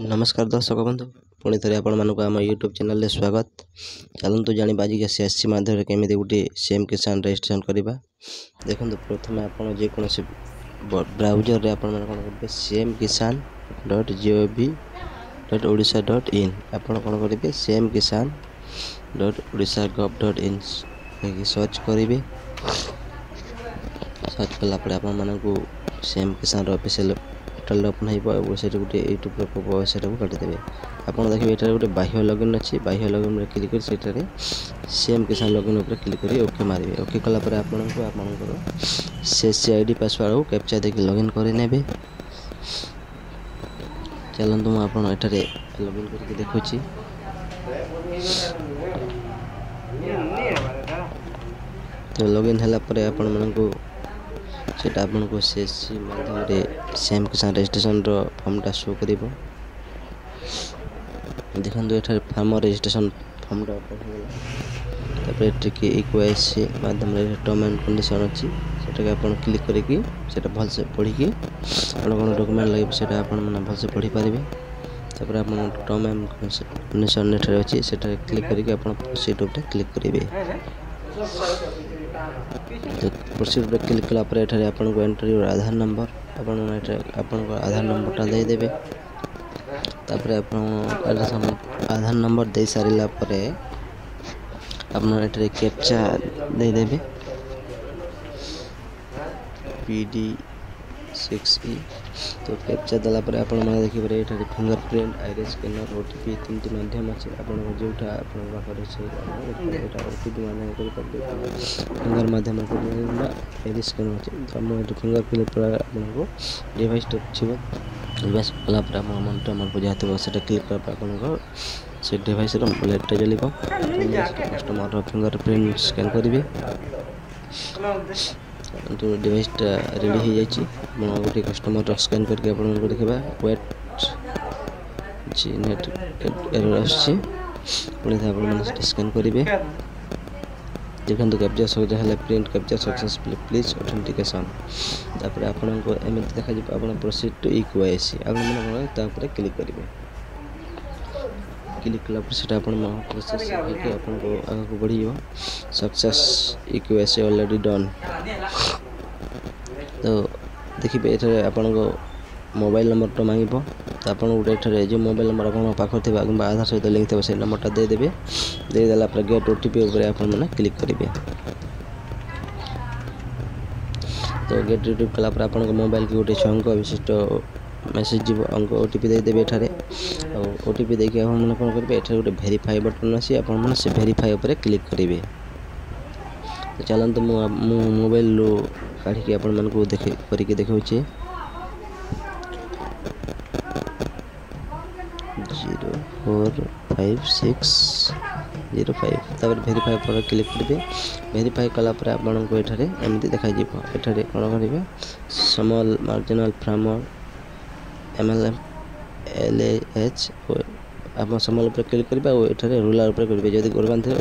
नमस्कार दर्शक बंधु पुणी थे आपण मानक आम यूट्यूब चैनल स्वागत। चलतु जाना आज सीएससी माध्यम केमी गोटे सीएम किसान रजिस्ट्रेशन करवा। देखो प्रथम आप जेकोसी ब्राउजर आप करेंगे सीएम किसान .gov.orisha.in आप कौन करेंगे सीएम किसान .orisha.gov.in सर्च करेंगे। सर्च कलापर आपको सीएम किसान ऑफिशियल पोर्टाल ओपन हो से गोटे यूट्यूब वेबसाइट को काटिदेवे। आप देखिए ये गोटे बाह्य लगइन अच्छी बाह्य लगइन में क्लिक कर सीएम किसान लगइन उपर क्लिक कर ओके मारे। ओके कलापर आपंकर सीएससी आईडी पासवर्ड को कैप्चा देखिए लगइन करे। चलतु मुझे लगइन करके देखुची। तो लगइन है आपण को सेटा आपको सीएससी माध्यम सीएम किसान रजिस्ट्रेशन फॉर्मटा शो कर। देखो ये फार्मर रजिस्ट्रेशन फॉर्मटा ओपन इक्वासी माध्यम टर्म एंड कंडीशन अच्छी से क्लिक करके भल से पढ़ी कौन डॉक्यूमेंट लगे से भल से पढ़ी पारे। आप टर्म एंड कंडीशन अच्छी से क्लिक करके प्रोसीड उपर क्लिक करेंगे। तो प्रोसीड पर क्लिक कलापर आपको एंट्री और आधार नंबर आपको आधार नंबरटा देदेवे। तापर आधार नंबर दे सारा आप कैप्चा देदेवे PD6E। तो कैप्चा देलापर आप देखिए ये फिंगरप्रिंट आईरिस स्कैनर ओटीपी तीन माध्यम अच्छे आप जोटा ओटीपी माध्यम फिंगर माध्यम आईरिस स्कैनर अच्छे। तो मुझे फिंगरप्रिंट पर आपको डिवाइस डिवाइस कलापर आप जहाँ थो से क्लिक कर से डिवाइस लाइटा जल कस्टमर फिंगरप्रिंट स्कैन करेंगे। तो डिवाइसटा रेडी हो गोटे कस्टमर स्कैन करके आपको देखा वेट नेट एरर आपुणी स्कैन करेंगे। देखो captcha success print captcha successful please authentication. तापर आपको एमती देखा आप प्रोसीड टू इक्वासी आप क्लिक करेंगे। क्लिक कलापर से प्रोसेस आपको आगे बढ़ सक्सेस इक्वासी ऑलरेडी डन। तो देखिए ये आपको मोबाइल नंबर तो मांग तो आप गोटे जो मोबाइल नंबर आप पाखे थे आधार सहित लिंक थे से नंबरटा देदेवे। देदेला गेट ओटीपी मैंने क्लिक करेंगे। तो गेट ओटीपी कलापर आप मोबाइल की गोटे 6 अंक विशिष्ट मेसेज जीव अंक ओटीपी देदेवे। ओटीपी देखिए मैंने कौन करेंगे ये गोटे भेरीफाई बटन अच्छी आप से भेरीफाई उपर क्लिक करेंगे। तो चलते मोबाइल काढ़ी आपण मानक करके देखा 0450605 तापर भेरीफाई पर क्लिक करेंगे। भेरीफाई कलापर आपको ये एमती देखा ये कौन करेंगे small marginal farmer MLM LAH आप स्मॉल पर क्लिक करेंगे। ये रूरल पर करेंगे जब गवर्नमेंट थे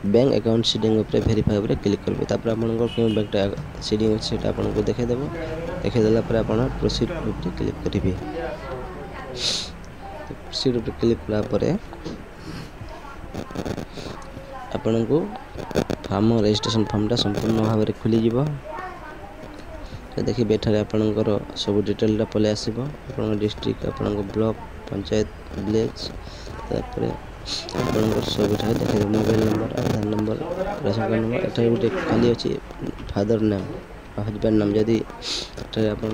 बैंक अकाउंट सीडिंग उपर भेरीफाई उपर क्लिक करेंगे। तापर आपको क्यों बैंकटा सीडिंग अच्छे से आपको देखेदेव। देखेदेला आप प्रोसीड उपर क्लिक करेंगे। प्रोसीड उपर क्लिक कलापर आपको फार्म रजिस्ट्रेशन फॉर्मटा संपूर्ण भाव में खुली। तो देखिए ये आपंकर सब डिटेलटा पलि आसो आप डिस्ट्रिक्ट आप ब्लॉक पंचायत विलेज तापर आपंकर सब देखिए मोबाइल नंबर आधार नंबर राशन कार्ड नंबर ये गोटे खाली अच्छी फादर नेम हजबैंड नाम जदि आप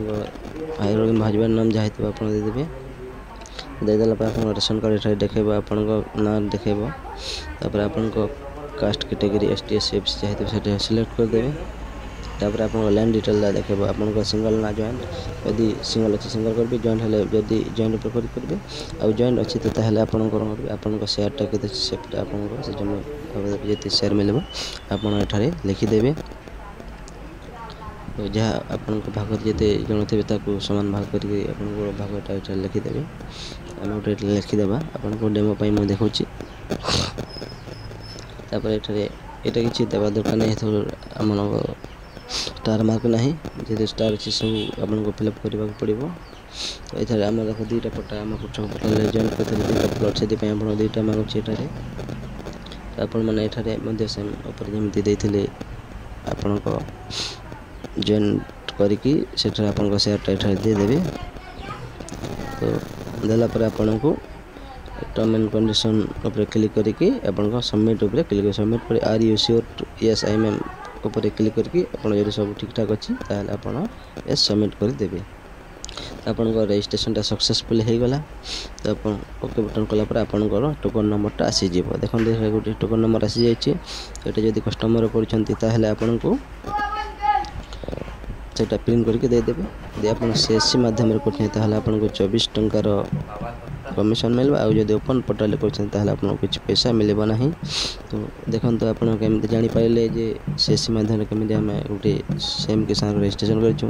हजबैंड नाम जहाँ थोड़ा आप देदेवे। देदेला आप राशन कार्ड ये देखेब आप ना देखेब। तापर आपको caste category ST SC FC जहाँ थो सिलेक्ट करदेवे। तापर आप लैंड डिटेल देखेब आप सिंगल ना जॉइंट यदि सिंगल अच्छी सिंगल करेंगे जॉइंट है जदि जॉइंट उपर करेंगे आउ जॉइंट अच्छी तो आप शेयरटा के सेफ्टा आपको जी शेयर मिले आप लिखिदेवे। तो जहाँ आप भाग जिते जन थे सामान भाग करके भागटा लिखिदेवे। आम गोटे लिखिदेवा आपको डेमो मुझे देखा। तापर ये किसी देवा दरकार नहीं आम स्टार मार्क ना जी स्टार अच्छी सब आपको फिलअप करने पड़ो। ତ ଏଠାରେ ଆମର ଦେଖ ଦୁଇଟା ପଟା ଆମ ପଛ ପଟରେ ଜଏଣ୍ଟ କରିଥିଲେ ଦୁଇଟା ପ୍ଲଟ୍, ସେଥିପାଇଁ ଆପଣ ଦୁଇଟା ମାଗୁଛି ଏଠାରେ। ତ ଆପଣମାନେ ଏଠାରେ ମଧ୍ୟ ସେମ୍ ଉପରେ ଯେମିତି ଦେଇଥିଲେ ଆପଣଙ୍କ ଜଏଣ୍ଟ କରିକି ସେଠାରେ ଆପଣଙ୍କ ସେୟାରଟା ଏଠାରେ ଦେଇଦେବେ। ତ ଦେଲା ପରେ ଆପଣଙ୍କୁ ଟର୍ମ ଆଣ୍ଡ କଣ୍ଡିସନ୍ ଉପରେ କ୍ଲିକ୍ କରିକି ଆପଣଙ୍କ ସବମିଟ୍ ଉପରେ କ୍ଲିକ୍ କରିବେ। ସବମିଟ୍ ପରେ are you sure to yes I am ଉପରେ କ୍ଲିକ୍ କରିକି ଆପଣ ଯଦି ସବୁ ଠିକ୍ଠାକ୍ ଅଛି ତାହେଲେ ଆପଣ ୟେସ୍ ସବମିଟ୍ କରିଦେବେ। ଆପଣଙ୍କ ରେଜିଷ୍ଟ୍ରେସନଟା ସକ୍ସେସଫୁଲି ହେଇଗଲା। ତ ଆପଣ ଓକେ ବଟନ୍ କଲା ପରେ ଆପଣଙ୍କର ଟୋକନ୍ ନମ୍ବରଟା ଆସିଯିବ। ଦେଖନ୍ତୁ ଏଠାରେ ଗୋଟେ ଟୋକନ୍ ନମ୍ବର ଆସିଯାଇଛି। ଏଠି ଯଦି କଷ୍ଟମର କରୁଛନ୍ତି ତାହେଲେ ଆପଣଙ୍କୁ ସେଇଟା ପ୍ରିଣ୍ଟ କରିକି ଦେଇଦେବେ। ଯଦି ଆପଣ CSC ମାଧ୍ୟମରେ କରୁଛନ୍ତି ତାହେଲେ ଆପଣଙ୍କୁ 24 ଟଙ୍କାର କମିଶନ୍ ମିଳିବ। ଆଉ ଯଦି ଓପନ୍ ପୋର୍ଟାଲରେ କରୁଛନ୍ତି ତାହେଲେ ଆପଣଙ୍କୁ କିଛି ପଇସା ମିଳିବ ନାହିଁ। ତ ଦେଖନ୍ତୁ ଆପଣ କେମିତି ଜାଣିପାରିଲେ ଯେ CSC ମାଧ୍ୟମରେ କେମିତି ଆମେ ଗୋଟେ ସେମ୍ କିସାନର ରେଜିଷ୍ଟ୍ରେସନ୍ କରିଛୁ।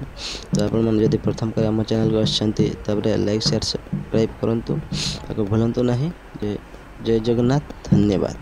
ତ ଆପଣମାନେ ଯଦି ପ୍ରଥମ କରି ଆମ ଚ୍ୟାନେଲକୁ ଆସିଛନ୍ତି ତାପରେ ଲାଇକ୍ ସେୟାର ସବସ୍କ୍ରାଇବ୍ କରନ୍ତୁ, ତାକୁ ଭୁଲନ୍ତୁ ନାହିଁ। ଜୟ ଜଗନ୍ନାଥ, ଧନ୍ୟବାଦ।